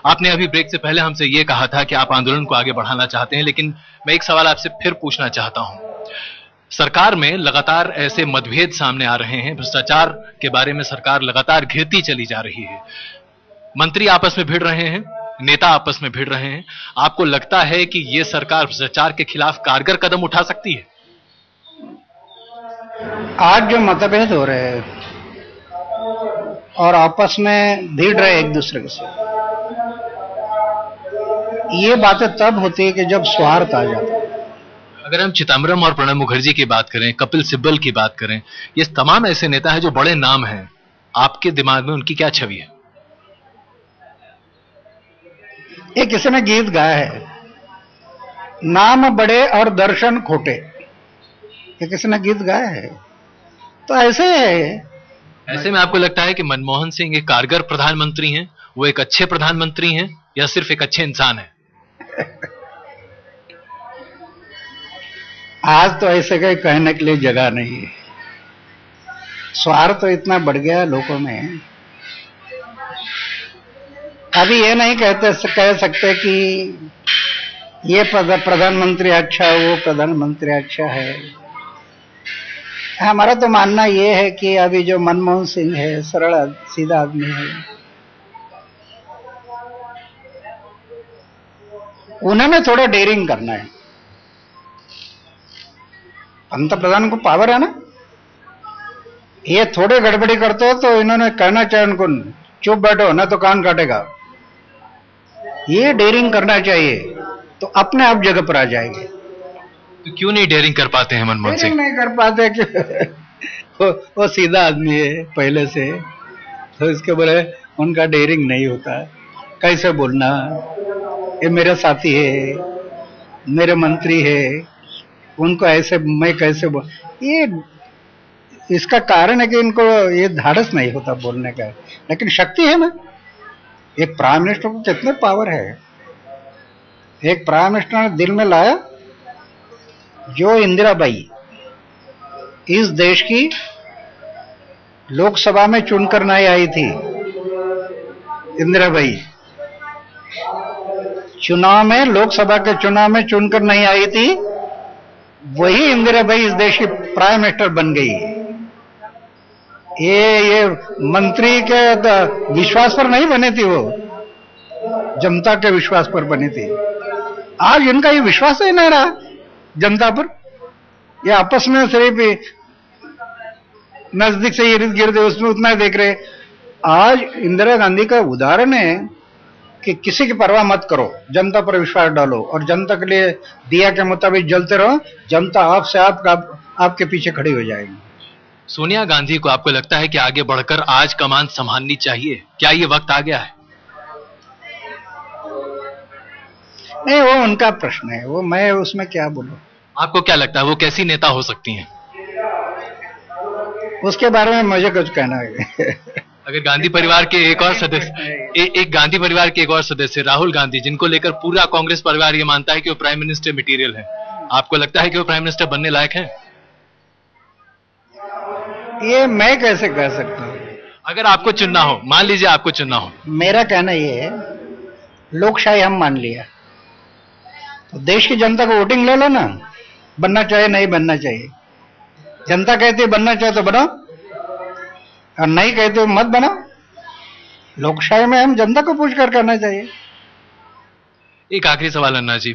आपने अभी ब्रेक से पहले हमसे ये कहा था कि आप आंदोलन को आगे बढ़ाना चाहते हैं, लेकिन मैं एक सवाल आपसे फिर पूछना चाहता हूं। सरकार में लगातार ऐसे मतभेद सामने आ रहे हैं, भ्रष्टाचार के बारे में सरकार लगातार घिरती चली जा रही है, मंत्री आपस में भिड़ रहे हैं, नेता आपस में भिड़ रहे हैं। आपको लगता है कि यह सरकार भ्रष्टाचार के खिलाफ कारगर कदम उठा सकती है? आज जो मतभेद हो रहे हैं और आपस में भिड़ रहे एक दूसरे के साथ, ये बातें तब होती है कि जब स्वार्थ आ जाता है। अगर हम चिदंबरम और प्रणब मुखर्जी की बात करें, कपिल सिब्बल की बात करें, ये तमाम ऐसे नेता हैं जो बड़े नाम हैं, आपके दिमाग में उनकी क्या छवि है? ये किसी ने गीत गाया है, नाम बड़े और दर्शन खोटे, ये किसी ने गीत गाया है। तो ऐसे है। ऐसे में आपको लगता है कि मनमोहन सिंह एक कारगर प्रधानमंत्री हैं, वो एक अच्छे प्रधानमंत्री हैं, या सिर्फ एक अच्छे इंसान हैं? आज तो ऐसे कहीं कहने के लिए जगह नहीं है। स्वार्थ तो इतना बढ़ गया लोगों में, अभी ये नहीं कह सकते कि ये प्रधानमंत्री अच्छा है, वो प्रधानमंत्री अच्छा है। हमारा तो मानना ये है कि अभी जो मनमोहन सिंह है, सरल सीधा आदमी है, उन्होंने थोड़ा डेयरिंग करना है। पंत प्रधान को पावर है ना, ये थोड़े गड़बड़ी करते हो तो इन्होंने कहना चाहिए उनको, चुप बैठो ना तो कान काटेगा। ये डेयरिंग करना चाहिए तो अपने आप जगह पर आ जाएंगे। तो क्यों नहीं डेयरिंग कर पाते हैं मनमोहन सिंह? नहीं कर पाते कि वो सीधा आदमी है पहले से, तो इसके बोले उनका डेयरिंग नहीं होता। कैसे बोलना, ये मेरे साथी है, मेरे मंत्री है, उनको ऐसे मैं कैसे बोल, ये इसका कारण है कि इनको ये धाड़स नहीं होता बोलने का। लेकिन शक्ति है ना, एक प्राइम मिनिस्टर को कितने पावर है। एक प्राइम मिनिस्टर ने दिल में लाया, जो इंदिराबाई इस देश की लोकसभा में चुनकर नहीं आई थी, इंदिराबाई चुनाव में, लोकसभा के चुनाव में चुनकर नहीं आई थी, वही इंदिराबाई इस देश की प्राइम मिनिस्टर बन गई। ये मंत्री के विश्वास पर नहीं बनी थी, वो जनता के विश्वास पर बनी थी। आज इनका ये विश्वास ही नहीं रहा जनता पर, ये आपस में सिर्फ नजदीक से इर्द गिर्द उसमें उतना ही देख रहे। आज इंदिरा गांधी का उदाहरण है कि किसी की परवाह मत करो, जनता पर विश्वास डालो और जनता के लिए दिया के मुताबिक जलते रहो, जनता आपसे आपके पीछे खड़ी हो जाएगी। सोनिया गांधी को आपको लगता है कि आगे बढ़कर आज कमान संभालनी चाहिए? क्या ये वक्त आ गया है? नहीं, वो उनका प्रश्न है, वो मैं उसमें क्या बोलूं। आपको क्या लगता है वो कैसी नेता हो सकती हैं? उसके बारे में मुझे कुछ कहना है। अगर गांधी परिवार के एक और सदस्य, एक गांधी परिवार के एक और सदस्य राहुल गांधी, जिनको लेकर पूरा कांग्रेस परिवार ये मानता है कि वो प्राइम मिनिस्टर मटेरियल है, आपको लगता है कि वो प्राइम मिनिस्टर बनने लायक है? ये मैं कैसे कह सकता हूं? अगर आपको चुनना हो, मान लीजिए आपको चुनना हो। मेरा कहना ये है, लोकशाही हम मान लिया तो देश की जनता को वोटिंग ले लो ना, बनना चाहिए नहीं बनना चाहिए। जनता कहती है बनना चाहिए तो बनाओ, और नहीं कहते मत बनाओ। लोकशाही में हम जनता को पूछकर करना चाहिए। एक आखिरी सवाल अन्ना जी,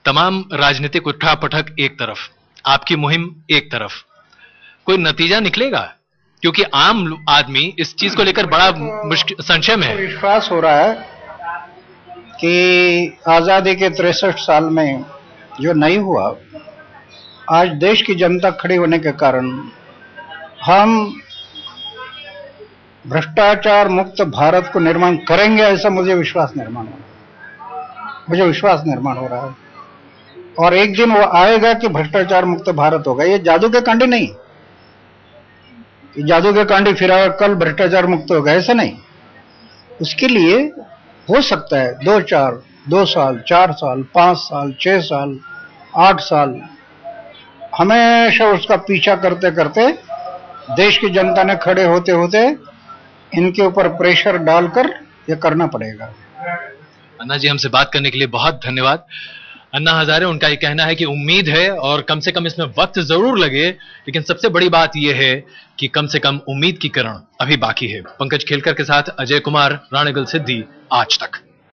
तमाम राजनीतिक उठा-पटक एक तरफ, आपकी मुहिम एक तरफ, कोई नतीजा निकलेगा? क्योंकि आम आदमी इस चीज को लेकर बड़ा मुश्किल संशय में है। विश्वास हो रहा है कि आजादी के 63 साल में जो नहीं हुआ, आज देश की जनता खड़ी होने के कारण हम भ्रष्टाचार मुक्त भारत को निर्माण करेंगे, ऐसा मुझे विश्वास निर्माण हो रहा है। और एक दिन वो आएगा कि भ्रष्टाचार मुक्त भारत होगा। ये जादू के कांडे नहीं, जादू के कांडे फिरा कल भ्रष्टाचार मुक्त होगा, ऐसा नहीं। उसके लिए हो सकता है 2 साल, 4 साल, 5 साल, 6 साल, 8 साल, हमेशा उसका पीछा करते करते देश की जनता ने खड़े होते होते इनके ऊपर प्रेशर डालकर ये करना पड़ेगा। अन्ना जी, हमसे बात करने के लिए बहुत धन्यवाद। अन्ना हजारे, उनका ये कहना है कि उम्मीद है और कम से कम इसमें वक्त जरूर लगे, लेकिन सबसे बड़ी बात यह है कि कम से कम उम्मीद की किरण अभी बाकी है। पंकज खेलकर के साथ अजय कुमार, राणेगल सिद्धि, आज तक।